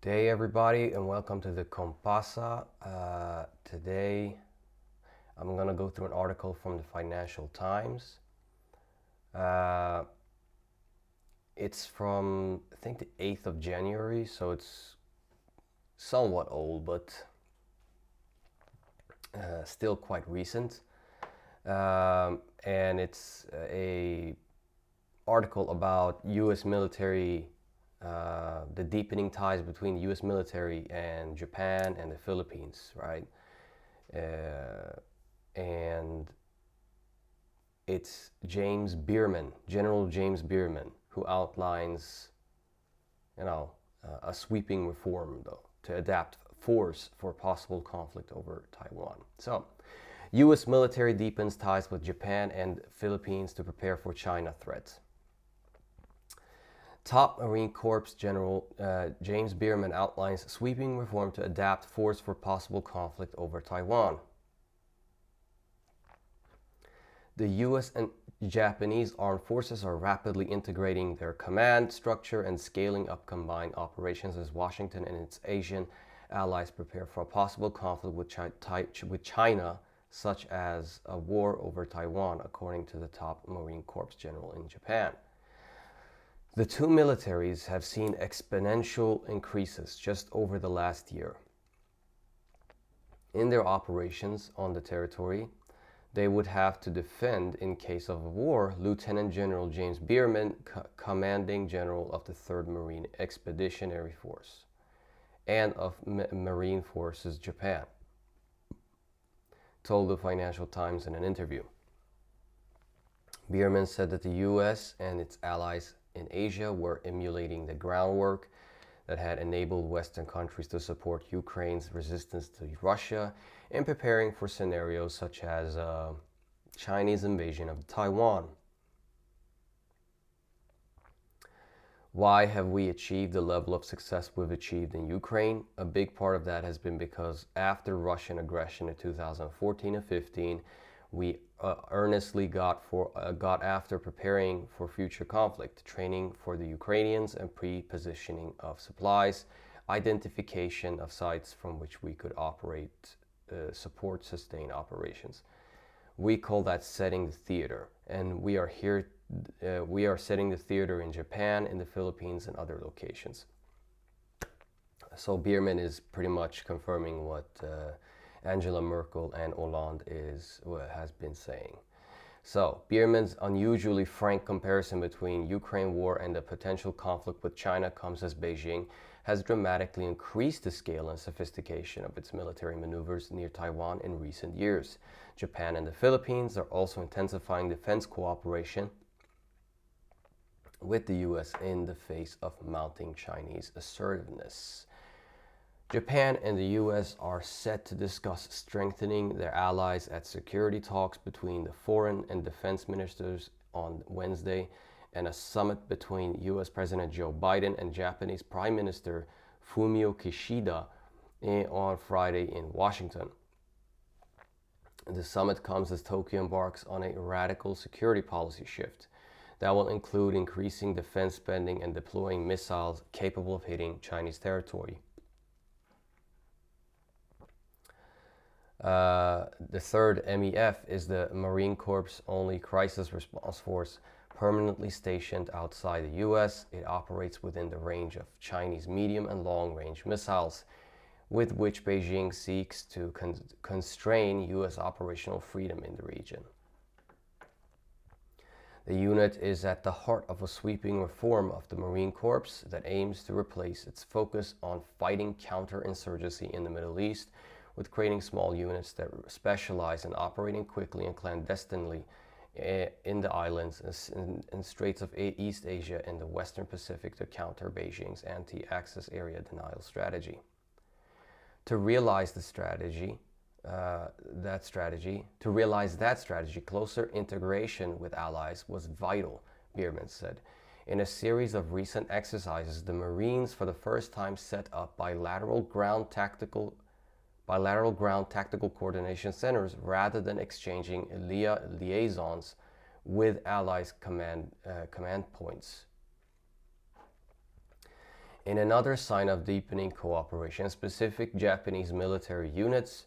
Day, everybody, and welcome to the Compasa. Today, I'm gonna go through an article from the Financial Times. Uh, it's from I think the 8th of January, so it's somewhat old, but still quite recent. And it's a article about U.S. military, the deepening ties between the U.S. military and Japan and the Philippines, right? And it's James Bierman, General James Bierman, who outlines, a sweeping reform, though, to adapt force for possible conflict over Taiwan. So, U.S. military deepens ties with Japan and Philippines to prepare for China threats. Top Marine Corps General James Bierman outlines sweeping reform to adapt force for possible conflict over Taiwan. The U.S. and Japanese armed forces are rapidly integrating their command structure and scaling up combined operations as Washington and its Asian allies prepare for a possible conflict with China, such as a war over Taiwan, according to the top Marine Corps general in Japan. The two militaries have seen exponential increases just over the last year in their operations on the territory they would have to defend in case of a war. Lieutenant General James Bierman, commanding general of the 3rd Marine Expeditionary Force and of Marine Forces Japan, told the Financial Times in an interview. Bierman said that the U.S. and its allies in Asia were emulating the groundwork that had enabled Western countries to support Ukraine's resistance to Russia and preparing for scenarios such as Chinese invasion of Taiwan. Why have we achieved the level of success we've achieved in Ukraine? A big part of that has been because after Russian aggression in 2014 and 15, we earnestly got after preparing for future conflict, training for the Ukrainians and pre-positioning of supplies, identification of sites from which we could operate, support sustained operations. We call that setting the theater, and we are setting the theater in Japan, in the Philippines, and other locations. So Bierman is pretty much confirming what Angela Merkel and Hollande has been saying. So Bierman's unusually frank comparison between Ukraine war and the potential conflict with China comes as Beijing has dramatically increased the scale and sophistication of its military maneuvers near Taiwan in recent years. Japan and the Philippines are also intensifying defense cooperation with the U.S. in the face of mounting Chinese assertiveness. Japan and the U.S. are set to discuss strengthening their allies at security talks between the foreign and defense ministers on Wednesday, and a summit between U.S. President Joe Biden and Japanese Prime Minister Fumio Kishida on Friday in Washington. The summit comes as Tokyo embarks on a radical security policy shift that will include increasing defense spending and deploying missiles capable of hitting Chinese territory. The 3rd MEF is the Marine Corps' only crisis response force permanently stationed outside the U.S. It operates within the range of Chinese medium and long-range missiles, with which Beijing seeks to constrain U.S. operational freedom in the region. The unit is at the heart of a sweeping reform of the Marine Corps that aims to replace its focus on fighting counterinsurgency in the Middle East with creating small units that specialize in operating quickly and clandestinely in the islands and Straits of East Asia and the Western Pacific to counter Beijing's anti-access area denial strategy. To realize that strategy, closer integration with allies was vital, Bierman said. In a series of recent exercises, the Marines for the first time set up bilateral ground tactical coordination centers rather than exchanging liaisons with allies' command points. In another sign of deepening cooperation, specific Japanese military units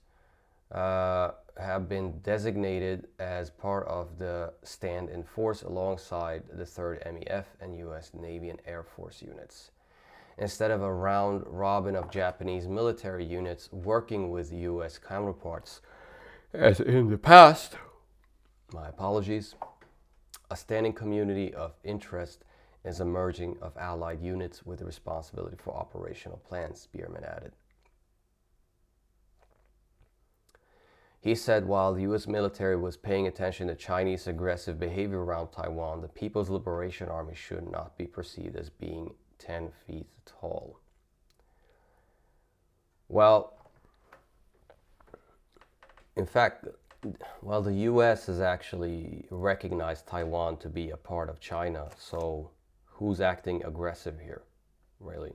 have been designated as part of the stand-in force alongside the 3rd MEF and US Navy and Air Force units. Instead of a round robin of Japanese military units working with US counterparts, as in the past, my apologies, a standing community of interest is emerging of allied units with the responsibility for operational plans, Bierman added. He said while the US military was paying attention to Chinese aggressive behavior around Taiwan, the People's Liberation Army should not be perceived as being 10 feet tall. Well, in fact, well, the US has actually recognized Taiwan to be a part of China, so who's acting aggressive here, really?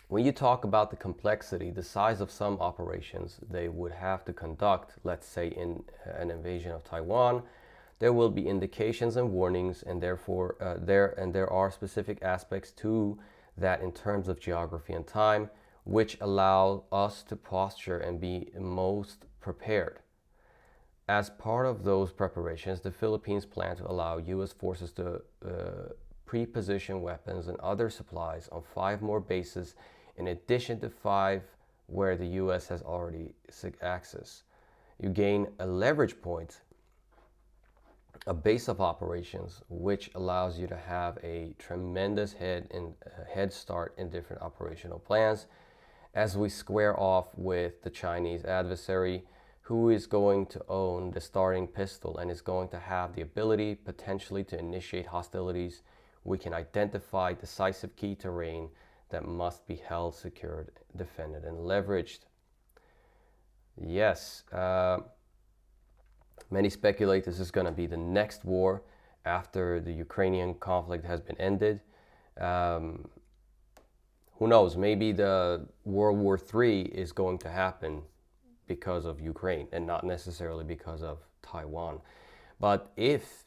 When you talk about the complexity, the size of some operations they would have to conduct, let's say in an invasion of Taiwan, there will be indications and warnings, and therefore there are specific aspects to that in terms of geography and time, which allow us to posture and be most prepared. As part of those preparations, the Philippines plan to allow U.S. forces to pre-position weapons and other supplies on 5 more bases in addition to 5 where the U.S. has already access. You gain a leverage point, a base of operations, which allows you to have a tremendous head start in different operational plans as we square off with the Chinese adversary, who is going to own the starting pistol and is going to have the ability potentially to initiate hostilities. We can identify decisive key terrain that must be held, secured, defended, and leveraged. Yes, many speculate this is going to be the next war after the Ukrainian conflict has been ended. Who knows, maybe the World War III is going to happen because of Ukraine and not necessarily because of Taiwan. But if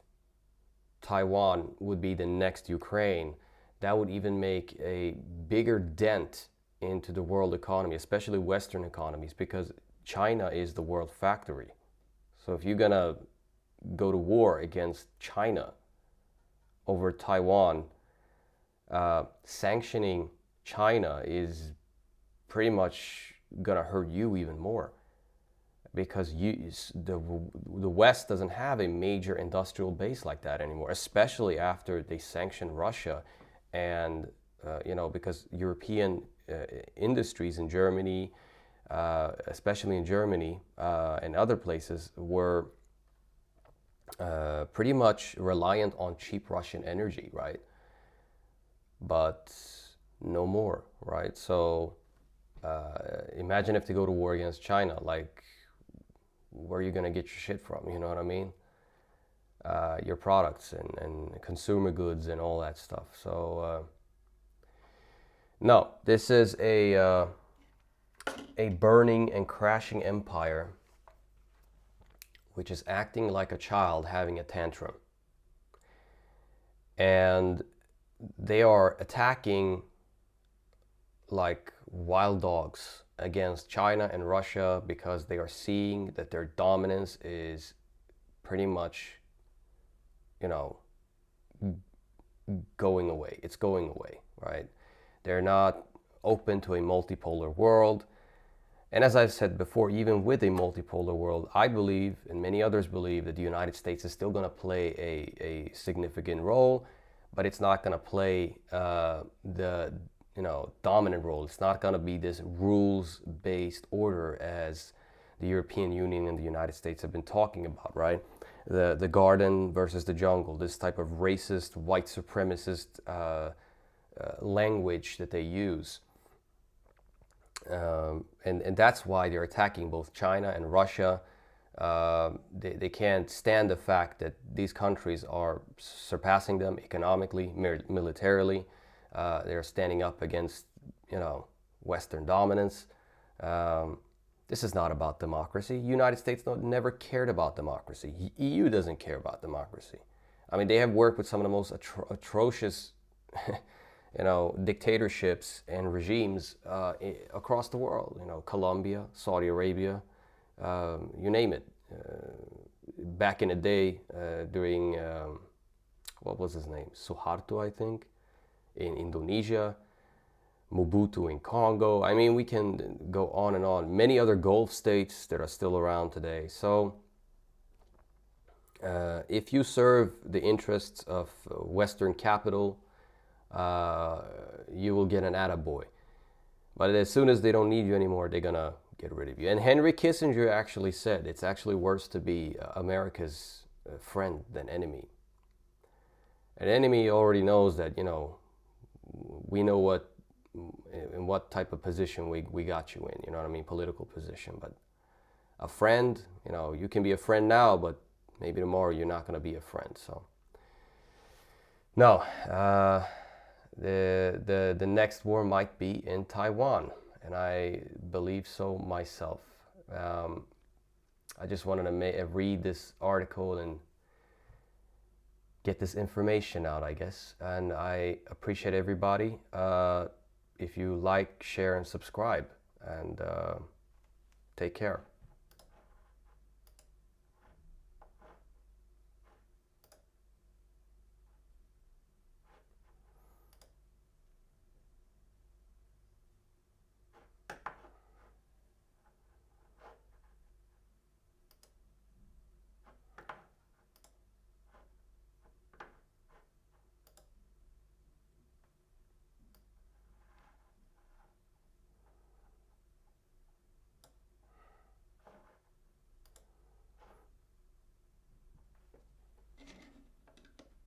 Taiwan would be the next Ukraine, that would even make a bigger dent into the world economy, especially Western economies, because China is the world factory. So if you're gonna go to war against China over Taiwan, sanctioning China is pretty much gonna hurt you even more, because the West doesn't have a major industrial base like that anymore, especially after they sanctioned Russia. And because European industries in Germany, especially in Germany and other places, were pretty much reliant on cheap Russian energy, right? But no more, right? So imagine if they go to war against China, like, where are you gonna get your shit from? You know what I mean? Your products and consumer goods and all that stuff. So no, this is a burning and crashing empire which is acting like a child having a tantrum, and they are attacking like wild dogs against China and Russia because they are seeing that their dominance is pretty much going away. It's going away, right? They're not open to a multipolar world. And as I've said before, even with a multipolar world, I believe, and many others believe, that the United States is still going to play a significant role, but it's not going to play the dominant role. It's not going to be this rules-based order as the European Union and the United States have been talking about, right? The garden versus the jungle, this type of racist, white supremacist language that they use. And that's why they're attacking both China and Russia. They can't stand the fact that these countries are surpassing them economically, militarily. They're standing up against, Western dominance. This is not about democracy. United States never cared about democracy. EU doesn't care about democracy. I mean, they have worked with some of the most atrocious, dictatorships and regimes across the world. Colombia, Saudi Arabia, you name it. Back in the day, during what was his name? Suharto, I think, in Indonesia. Mobutu in Congo. I mean, we can go on and on. Many other Gulf states that are still around today. So, if you serve the interests of Western capital, you will get an attaboy. But as soon as they don't need you anymore, they're gonna get rid of you. And Henry Kissinger actually said it's actually worse to be America's friend than enemy. An enemy already knows that, we know in what type of position we got you in, you know what I mean, political position. But a friend, you can be a friend now, but maybe tomorrow you're not going to be a friend. So no, the next war might be in Taiwan, and I believe so myself. I just wanted to read this article and get this information out, I guess. And I appreciate everybody. If you like, share, and subscribe, and take care.